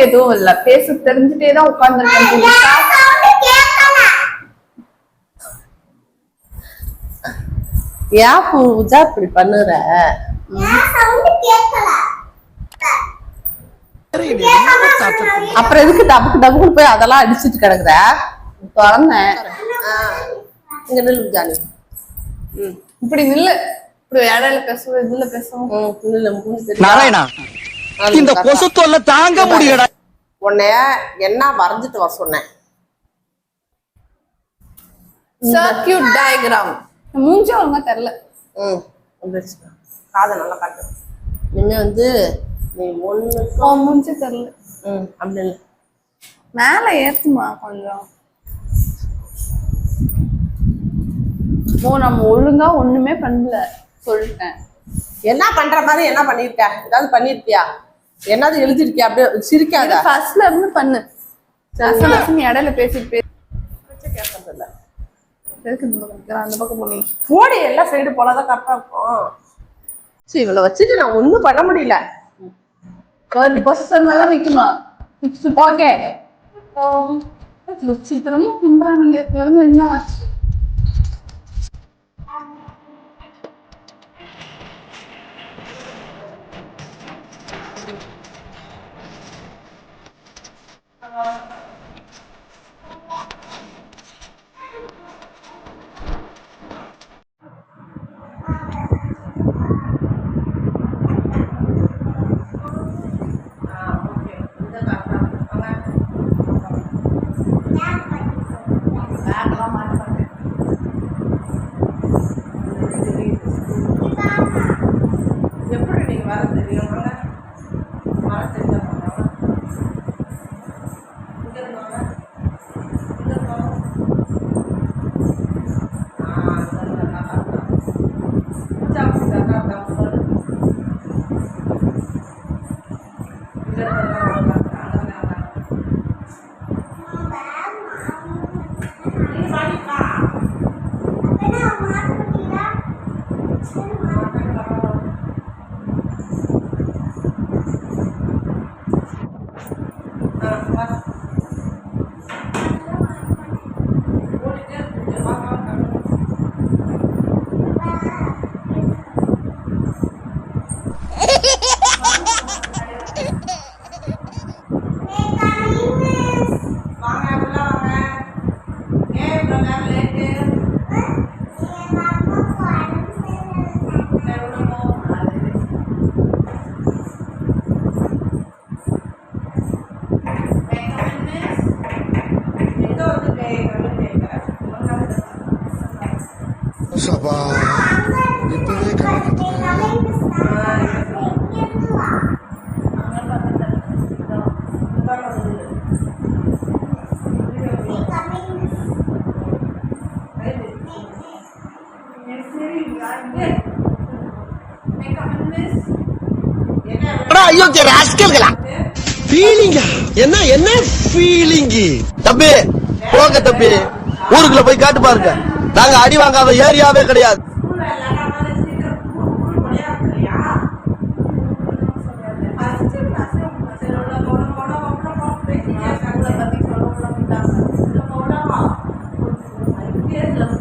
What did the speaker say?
எதுவும் இல்ல, பேச தெரிஞ்சுட்டே தான் உட்கார்ந்துருக்கேன். ஏன் பூஜா இப்படி பண்ணுற? அப்புறம் எதுக்கு டபுக்கு டபுக்குன்னு போய் அதெல்லாம் அடிச்சுட்டு கிடக்குற? திறந்தேன். இங்க நில்லு ஜானி. இப்படி நில்லு. இப்படி இடையில பேசுவோம், இதுல பேசுவோம். நாராயணா, இந்த கொசு தொல்லை தாங்க முடியல. உன்னைய என்ன வரைஞ்சிட்டு வர சொன்னேன்? Circuit diagram. மூஞ்சி ஒழுங்கா தெரியல. காதை நல்லா காட்டு. இனிமே வந்து நீ ஒண்ணு மூஞ்சி தெரியல. அப்படி இல்லை, மேல ஏத்துமா கொஞ்சம். நம்ம ஒழுங்கா ஒண்ணுமே பண்ணல சொல்லிட்டேன். என்ன பண்ற மாதிரி என்ன பண்ணிருக்க? ஏதாவது பண்ணிருக்கியா? என்னது எழுதிருக்கியா? அப்படியே சிரிக்காத. ஃபர்ஸ்ட்ல இருந்து பண்ணு. இடையில பேசிட்டு கேட்கறதில்ல. அந்த பக்கம் போனி போடி, எல்லாம் சைடு போலாதான் கரெக்டா இருக்கும். சரி, இவளை வச்சுட்டு நான் ஒண்ணும் பண்ண முடியல. நிக்கணும். ஓகே, சித்திரமும் கும்பிடானுங்க. என்ன எப்படி நீங்க வர தெரியும்? வர தெரிஞ்சா சபா இப்பவே என்ன என்ன ஃபீலிங்? தம்பி போங்க தம்பி, ஊருக்குள்ள போய் காட்டு பாருங்க. நாங்க அடி வாங்காத ஏரியாவே கிடையாது. Yes,